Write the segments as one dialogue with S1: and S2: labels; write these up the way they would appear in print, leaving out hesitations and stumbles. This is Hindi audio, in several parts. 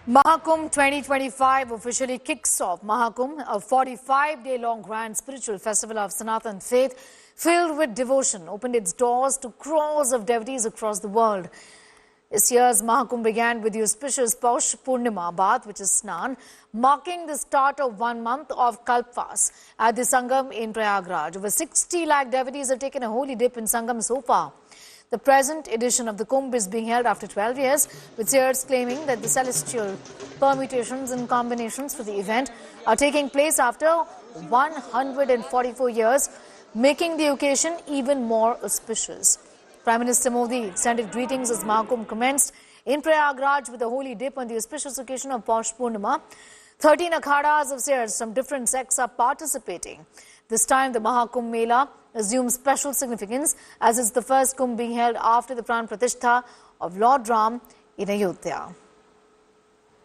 S1: Mahakumbh 2025 officially kicks off. Mahakumbh, a 45-day-long grand spiritual festival of Sanatan faith filled with devotion, opened its doors to crores of devotees across the world. This year's Mahakumbh began with the auspicious Paush Purnima bath, which is Snan, marking the start of 1 month of Kalpvas at the Sangam in Prayagraj. Over 60 lakh devotees have taken a holy dip in Sangam so far. The present edition of the Kumbh is being held after 12 years, with seers claiming that the celestial permutations and combinations for the event are taking place after 144 years, making the occasion even more auspicious. Prime Minister Modi extended greetings as Mahakumbh commenced in Prayagraj with a holy dip on the auspicious occasion of Paush Purnima. 13 akhadas of seers from different sects are participating. This time, the Mahakumbh Mela assumes special significance as it's the first Kumbh being held after the Pran Pratishtha of Lord Ram in Ayodhya.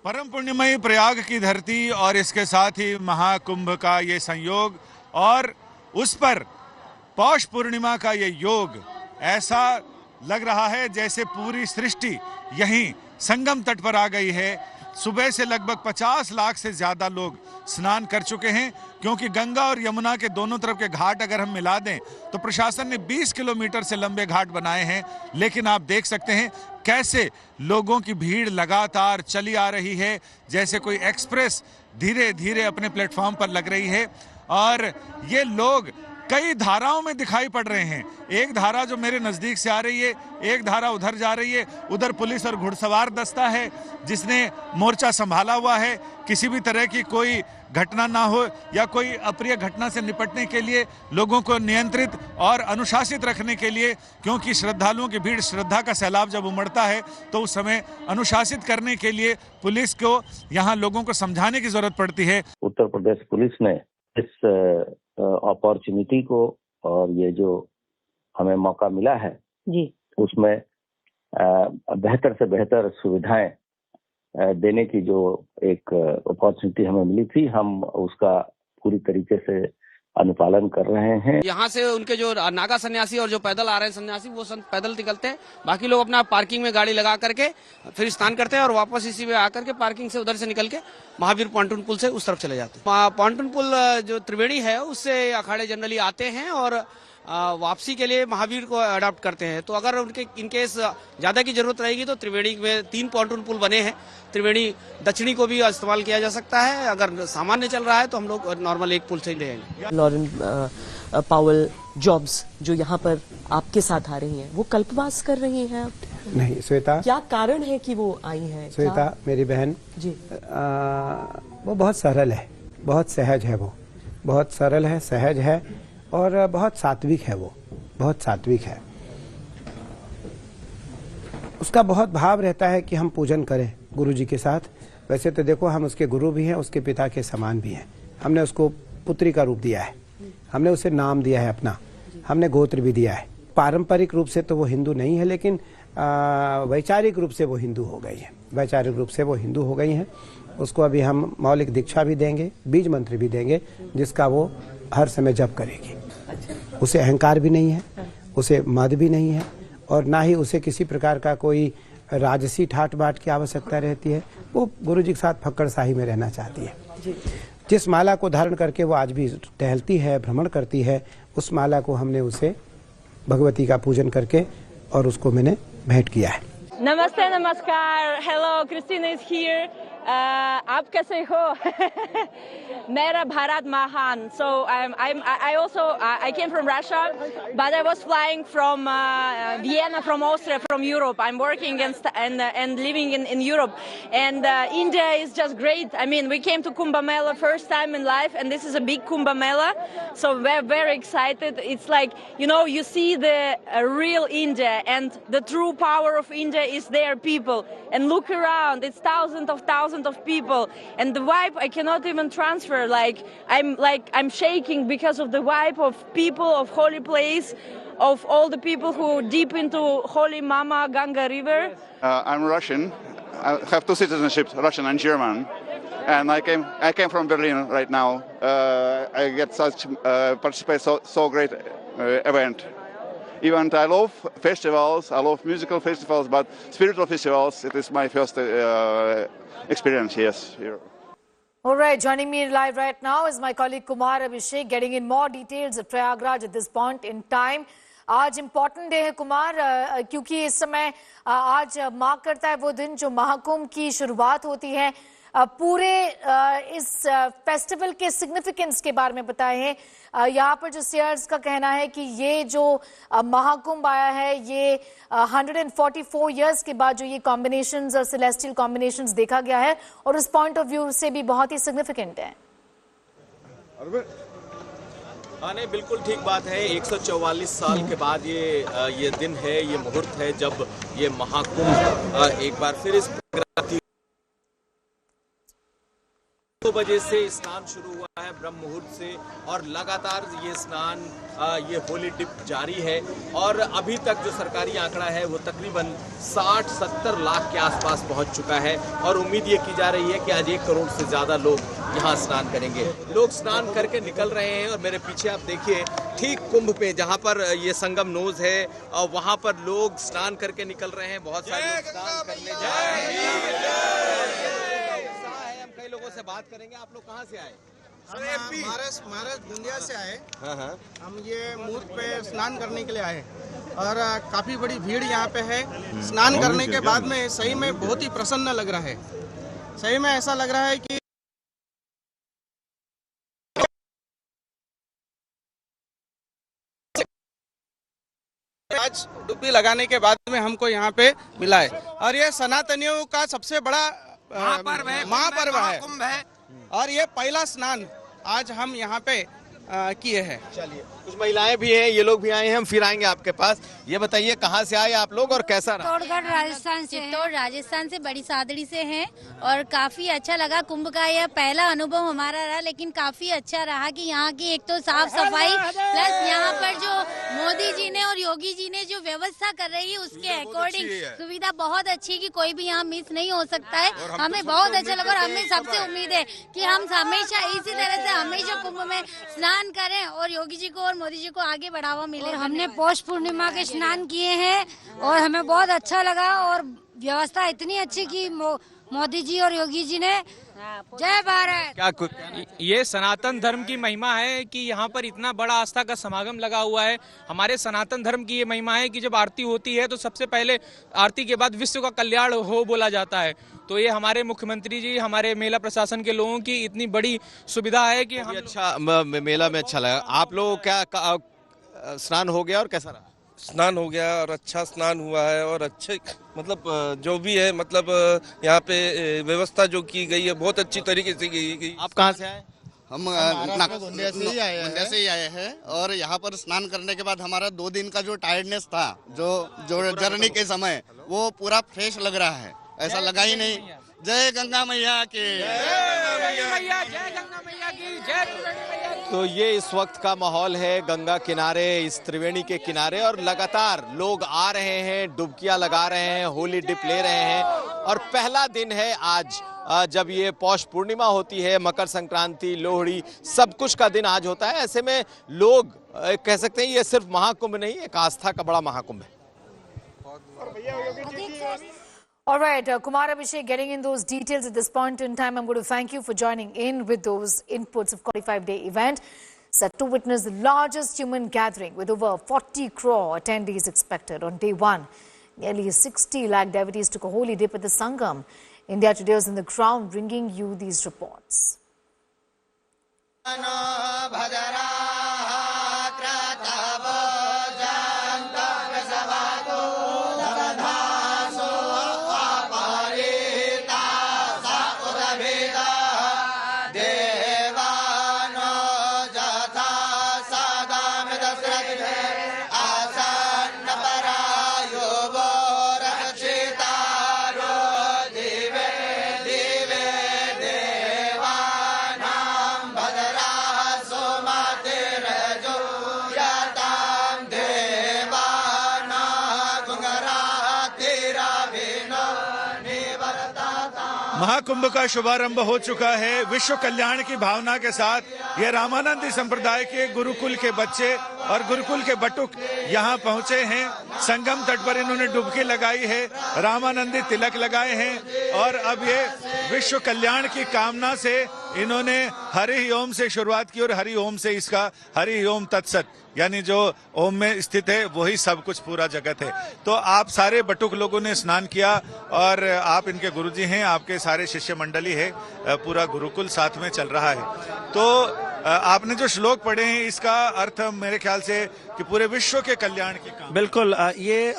S2: परम पुण्यमयी प्रयाग की धरती और इसके साथ ही महाकुंभ का ये संयोग और उस पर पौष पूर्णिमा का ये योग, ऐसा लग रहा है जैसे पूरी सृष्टि यहीं संगम तट पर आ गई है। सुबह से लगभग 50 लाख से ज्यादा लोग स्नान कर चुके हैं, क्योंकि गंगा और यमुना के दोनों तरफ के घाट अगर हम मिला दें तो प्रशासन ने 20 किलोमीटर से लंबे घाट बनाए हैं। लेकिन आप देख सकते हैं कैसे लोगों की भीड़ लगातार चली आ रही है, जैसे कोई एक्सप्रेस धीरे धीरे अपने प्लेटफॉर्म पर लग रही है। और ये लोग कई धाराओं में दिखाई पड़ रहे हैं। एक धारा जो मेरे नजदीक से आ रही है, एक धारा उधर जा रही है। उधर पुलिस और घुड़सवार दस्ता है जिसने मोर्चा संभाला हुआ है। किसी भी तरह की कोई घटना ना हो या कोई अप्रिय घटना से निपटने के लिए लोगों को नियंत्रित और अनुशासित रखने के लिए, क्योंकि श्रद्धालुओं की भीड़, श्रद्धा का सैलाब जब उमड़ता है तो उस समय अनुशासित करने के लिए पुलिस को यहाँ लोगों को समझाने की जरूरत पड़ती है।
S3: उत्तर प्रदेश पुलिस ने इस अपॉर्चुनिटी को और ये जो हमें मौका मिला है जी, उसमें बेहतर से बेहतर सुविधाएं देने की जो एक अपॉर्चुनिटी हमें मिली थी, हम उसका पूरी तरीके से अनुपालन कर रहे हैं।
S4: यहाँ से उनके जो नागा सन्यासी और जो पैदल आ रहे हैं सन्यासी, वो पैदल निकलते हैं। बाकी लोग अपना पार्किंग में गाड़ी लगा करके फिर स्नान करते हैं और वापस इसी में आकर के पार्किंग से उधर से निकल के महावीर पॉन्टून पुल से उस तरफ चले जाते हैं। पॉन्टून पुल जो त्रिवेणी है उससे अखाड़े जनरली आते हैं और वापसी के लिए महावीर को अडॉप्ट करते हैं। तो अगर उनके इनकेस ज्यादा की जरूरत रहेगी तो त्रिवेणी में 3 पॉन्टून पुल बने हैं। त्रिवेणी दक्षिणी को भी इस्तेमाल किया जा सकता है। अगर सामान्य चल रहा है तो हम लोग नॉर्मल एक पुल से ही रहेंगे।
S5: लॉरेन पावेल जॉब्स जो यहाँ पर आपके साथ आ रही हैं, वो कल्पवास कर रही हैं आप?
S6: नहीं श्वेता,
S5: क्या कारण है कि वो आई हैं?
S6: श्वेता मेरी बहन जी, वो बहुत सरल है, बहुत सहज है, वो बहुत सरल है, सहज है और बहुत सात्विक है। वो बहुत सात्विक है। उसका बहुत भाव रहता है कि हम पूजन करें गुरु जी के साथ। वैसे तो देखो, हम उसके गुरु भी हैं, उसके पिता के समान भी हैं। हमने उसको पुत्री का रूप दिया है, हमने उसे नाम दिया है अपना, हमने गोत्र भी दिया है। पारंपरिक रूप से तो वो हिंदू नहीं है, लेकिन वैचारिक रूप से वो हिंदू हो गई है। वैचारिक रूप से वो हिंदू हो गई हैं। उसको अभी हम मौलिक दीक्षा भी देंगे, बीज मंत्र भी देंगे, जिसका वो हर समय जप करेगी। उसे अहंकार भी नहीं है, उसे मद भी नहीं है और ना ही उसे किसी प्रकार का कोई राजसी ठाट बाट की आवश्यकता रहती है। वो गुरु जी के साथ फक्कड़ शाही में रहना चाहती है। जिस माला को धारण करके वो आज भी टहलती है, भ्रमण करती है, उस माला को हमने उसे भगवती का पूजन करके और उसको मैंने भेंट किया है।
S7: नमस्ते, नमस्कार, हेलो, क्रिस्टीना इज हियर। आप कैसे हो? मेरा भारत महान. So I also I came from Russia, but I was flying from Vienna, from Austria, from Europe. I'm working and living in Europe, and India is just great. I mean, we came to Kumbh Mela first time in life, and this is a big Kumbh Mela, so we're very excited. It's like, you know, you see the real India, and the true power of India is their people. And look around, it's thousands of people, and the vibe I cannot even transfer. Like I'm shaking because of the vibe of people, of holy place, of all the people who are deep into holy Mama Ganga River.
S8: I'm Russian. I have 2 citizenships, Russian and German, and I came from Berlin right now. I get such participate so great event. Even I love festivals, I love musical festivals, but spiritual festivals, it is my first experience, yes. Here.
S1: All right, joining me live right now is my colleague Kumar Abhishek, getting in more details of Prayagraj at this point in time. आज इम्पॉर्टेंट डे है कुमार, क्योंकि इस समय आज मार्क करता है वो दिन जो महाकुंभ की शुरुआत होती है। पूरे इस फेस्टिवल के सिग्निफिकेंस के बारे में बताए हैं। यहाँ पर जो सीयर्स का कहना है कि ये जो महाकुंभ आया है, ये 144 इयर्स के बाद जो ये कॉम्बिनेशंस और सेलेस्टियल कॉम्बिनेशंस देखा गया है, और उस पॉइंट ऑफ व्यू से भी बहुत ही सिग्निफिकेंट है।
S9: हाँ, नहीं, बिल्कुल ठीक बात है। 144 साल के बाद ये दिन है, ये मुहूर्त है जब ये महाकुंभ एक बार फिर इस 2 बजे से स्नान शुरू हुआ है ब्रह्म मुहूर्त से, और लगातार ये स्नान, ये होली डिप जारी है। और अभी तक जो सरकारी आंकड़ा है वो तकरीबन 60-70 लाख के आसपास पहुंच चुका है, और उम्मीद ये की जा रही है कि आज 1 करोड़ से ज्यादा लोग यहाँ स्नान करेंगे। लोग स्नान करके निकल रहे हैं, और मेरे पीछे आप देखिए ठीक कुंभ पे जहाँ पर ये संगम नोज है, और वहाँ पर लोग स्नान करके निकल रहे हैं। बहुत सारे लोग स्नान करने जा रहे हैं। कई लोगों से बात करेंगे। आप लोग कहाँ से आए?
S10: महाराष्ट्र गोंदिया से आए।
S9: हाँ।
S10: हम ये मुहूर्त पे स्नान करने के लिए आए, और काफी बड़ी भीड़ यहाँ पे है। स्नान करने के बाद में सही में बहुत ही प्रसन्न लग रहा है। सही में ऐसा लग रहा है कि आज डुबकी लगाने के बाद में हमको यहाँ पे मिला है, और ये सनातनियों का सबसे बड़ा महापर्व है, कुंभ है, और ये पहला स्नान आज हम यहाँ पे किए हैं।
S9: चलिए, कुछ महिलाएं भी हैं, ये लोग भी आए हैं, हम फिर आएंगे आपके पास। ये बताइए कहाँ से आए आप लोग और कैसा रहा?
S11: चित्तौड़गढ़ राजस्थान से बड़ी सादड़ी से हैं, और काफी अच्छा लगा। कुंभ का यह पहला अनुभव हमारा रहा, लेकिन काफी अच्छा रहा कि यहाँ की एक तो साफ सफाई, प्लस यहाँ पर जो मोदी जी ने और योगी जी ने जो व्यवस्था कर रही है उसके अकॉर्डिंग सुविधा बहुत अच्छी, कि कोई भी यहाँ मिस नहीं हो सकता है। हमें बहुत अच्छा लगा, और हमें सबसे उम्मीद है कि हम हमेशा इसी तरह से हमेशा कुंभ में स्नान करें, और योगी जी को और मोदी जी को आगे बढ़ावा मिले।
S12: हमने पौष पूर्णिमा के स्नान किए हैं, और हमें बहुत अच्छा लगा, और व्यवस्था इतनी अच्छी की मोदी जी और योगी जी ने। जय भारत।
S13: क्या ये सनातन धर्म की महिमा है कि यहाँ पर इतना बड़ा आस्था का समागम लगा हुआ है। हमारे सनातन धर्म की ये महिमा है कि जब आरती होती है तो सबसे पहले आरती के बाद विश्व का कल्याण हो बोला जाता है। तो ये हमारे मुख्यमंत्री जी, हमारे मेला प्रशासन के लोगों की इतनी बड़ी सुविधा है कि हम
S9: अच्छा मेला में अच्छा लगा। आप लोग क्या स्नान हो गया और कैसा रहा?
S14: स्नान हो गया और अच्छा स्नान हुआ है, और अच्छे मतलब जो भी है, मतलब यहाँ पे व्यवस्था जो की गई है बहुत अच्छी तरीके से की गई।
S9: आप कहाँ से आए?
S10: हम गोंदिया से ही आए हैं, और यहाँ पर स्नान करने के बाद हमारा 2 दिन का जो टायर्डनेस था, जो जर्नी के समय, वो पूरा फ्रेश लग रहा है, ऐसा लगा ही नहीं। जय गंगा मैया की।
S9: तो ये इस वक्त का माहौल है गंगा किनारे, इस त्रिवेणी के किनारे, और लगातार लोग आ रहे हैं, डुबकियां लगा रहे हैं, होली डिप ले रहे हैं। और पहला दिन है आज, जब ये पौष पूर्णिमा होती है, मकर संक्रांति, लोहड़ी, सब कुछ का दिन आज होता है। ऐसे में लोग कह सकते हैं ये सिर्फ महाकुंभ नहीं, एक आस्था का बड़ा महाकुंभ है।
S1: All right, Kumar Abhishek, getting in those details at this point in time, I'm going to thank you for joining in with those inputs of 45-day event set to witness the largest human gathering with over 40 crore attendees expected on day 1. Nearly 60 lakh devotees took a holy dip at the Sangam. India Today is on the ground bringing you these reports.
S15: Mate
S2: Mahakumbh का शुभारंभ हो चुका है। विश्व कल्याण की भावना के साथ ये रामानंदी संप्रदाय के गुरुकुल के बच्चे और गुरुकुल के बटुक यहाँ पहुंचे हैं। संगम तट पर इन्होंने डुबकी लगाई है, रामानंदी तिलक लगाए हैं और अब ये विश्व कल्याण की कामना से इन्होंने हरि ओम से शुरुआत की और हरि ओम से इसका हरि ओम तत्सत यानी जो ओम में स्थित है वही सब कुछ पूरा जगत है। तो आप सारे बटुक लोगों ने स्नान किया और आप इनके गुरुजी हैं, आपके सारे शिष्य मंडली है, पूरा गुरुकुल साथ में चल रहा है। तो आपने जो श्लोक पढ़े हैं इसका अर्थ मेरे ख्याल से कि पूरे विश्व के कल्याण की कामना।
S15: बिल्कुल, ये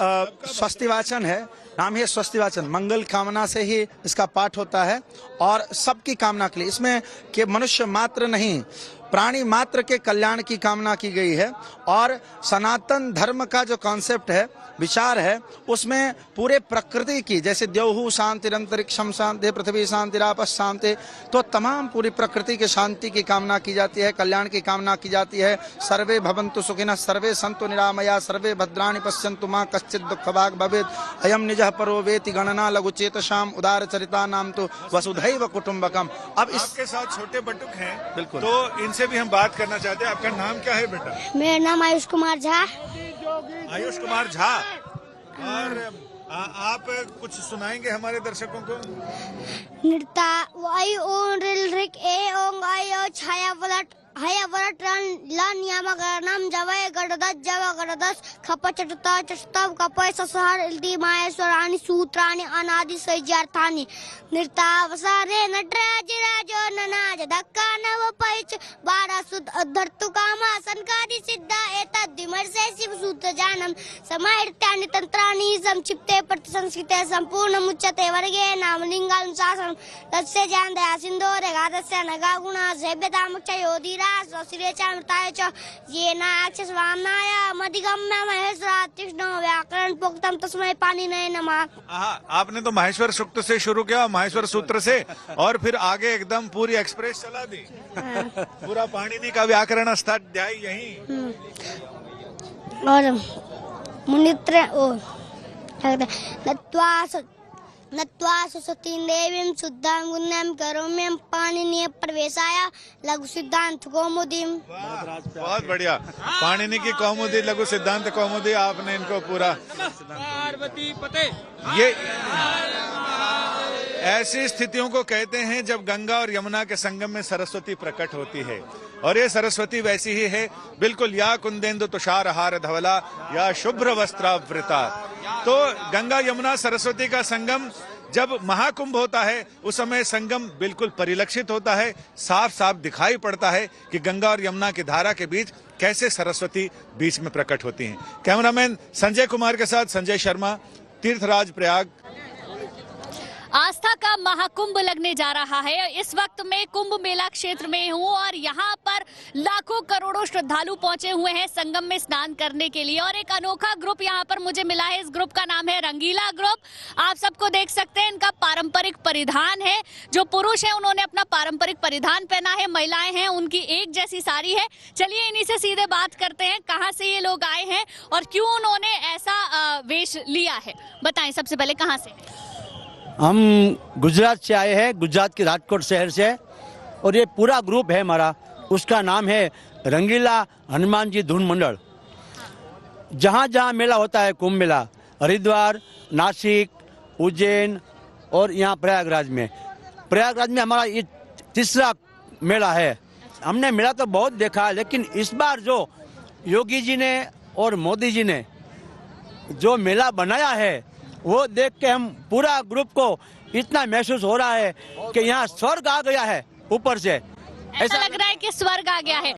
S15: स्वस्तिवाचन है, नाम है स्वस्तिवाचन। मंगल कामना से ही इसका पाठ होता है और सबकी कामना के लिए, इसमें कि मनुष्य मात्र नहीं प्राणी मात्र के कल्याण की कामना की गई है। और सनातन धर्म का जो कॉन्सेप्ट है, विचार है, उसमें पूरे प्रकृति की, जैसे द्यौहु शांतिरंतरिक्षम शांति पृथ्वी शांतिराप शांति, तो तमाम पूरी प्रकृति की शांति की कामना की जाती है, कल्याण की कामना की जाती है। सर्वे भवन्तु सुखिनः सर्वे सन्तु निरामया सर्वे भद्राणि पश्यन्तु मा कश्चित् दुःखभाग् भवेत् अयं निजः परो वेति गणना लघुचेतसाम् उदारचरितानां तु वसुधैव कुटुम्बकम्। अब
S2: इसके साथ छोटे बटुक हैं,
S15: बिल्कुल,
S2: तो इनसे भी हम बात करना चाहते हैं। आपका नाम क्या है बेटा?
S16: मेरा नाम आयुष कुमार झा।
S2: आयुष कुमार झा, और आप कुछ सुनाएंगे हमारे दर्शकों को?
S16: नृत्य वाई ओन रिल रिक ए ओंग आई ओ छाया वलट हया वलट लन यामगरनम जवय गडदस जव गडदस खप चटता चस्तव कपय ससहर इल्दी माहेश्वराणि सूत्राणि अनादि सैजार्थानि नृत्यावसारे नटराज राजो ननाज धक्का नव पैच बारा सुद अधर्तु कामा संकादि सिद्धा एतद् विमर्शे शिव सूत्र जानम समाहृत्यानि तंत्राणि संक्षिप्ते प्रतिसंस्कृते संपूर्ण मुच्यते वर्गे नामलिंगानुशासनम तस्य ज्ञान दया सिंधो रेगादस्य नगा गुणा सेव्यतामुच्चयोधीरा स्वसिरे च मृताय च येन अक्षस्वामनाय मधिगम्य महेश्वरा तीक्ष्णो व्याकरण प्रोक्तम तस्मै पाणिनये नमः।
S2: आपने तो माहेश्वर सूक्त से शुरू किया, माहेश्वर सूत्र से, और फिर आगे एकदम पूरी एक्सप्रेस चला दी। पूरा पाणिनि का व्याकरण अष्टाध्यायी यही।
S16: और मुनित्र नत्वा सरस्वतीं देवीं शुद्धां गुण्यां करोम्यं पाणिनीय प्रवेशाय लघु सिद्धांत कौमुदीं।
S2: बहुत बढ़िया, पाणिनि की कौमुदी, लघु सिद्धांत कौमुदी, आपने इनको पूरा।
S13: पार्वती पते।
S2: ये ऐसी स्थितियों को कहते हैं जब गंगा और यमुना के संगम में सरस्वती प्रकट होती है, और ये सरस्वती वैसी ही है बिल्कुल। या कुंदेंदु तुषार हार धवला या शुभ्र वस्त्रावृता। तो गंगा यमुना सरस्वती का संगम जब महाकुंभ होता है उस समय संगम बिल्कुल परिलक्षित होता है, साफ साफ दिखाई पड़ता है कि गंगा और यमुना की धारा के बीच कैसे सरस्वती बीच में प्रकट होती हैं। कैमरामैन संजय कुमार के साथ संजय शर्मा, तीर्थराज प्रयाग।
S17: आस्था का महाकुंभ लगने जा रहा है। इस वक्त मैं कुंभ मेला क्षेत्र में हूं और यहाँ पर लाखों करोड़ों श्रद्धालु पहुंचे हुए हैं संगम में स्नान करने के लिए, और एक अनोखा ग्रुप यहाँ पर मुझे मिला है। इस ग्रुप का नाम है रंगीला ग्रुप। आप सबको देख सकते हैं, इनका पारंपरिक परिधान है। जो पुरुष हैं उन्होंने अपना पारंपरिक परिधान पहना है, महिलाएं हैं उनकी एक जैसी साड़ी है। चलिए इन्हीं से सीधे बात करते हैं, कहाँ से ये लोग आए हैं और क्यों उन्होंने ऐसा वेश लिया है। बताएं सबसे पहले कहाँ से?
S18: हम गुजरात से आए हैं, गुजरात के राजकोट शहर से, और ये पूरा ग्रुप है हमारा। उसका नाम है रंगीला हनुमान जी धुन मंडल। जहाँ जहाँ मेला होता है, कुंभ मेला, हरिद्वार, नासिक, उज्जैन और यहाँ प्रयागराज में हमारा ये तीसरा मेला है। हमने मेला तो बहुत देखा है, लेकिन इस बार जो योगी जी ने और मोदी जी ने जो मेला बनाया है वो देख के हम पूरा ग्रुप को इतना महसूस हो रहा है कि यहाँ स्वर्ग आ गया है ऊपर से।
S17: ऐसा लग रहा है कि स्वर्ग आ गया है।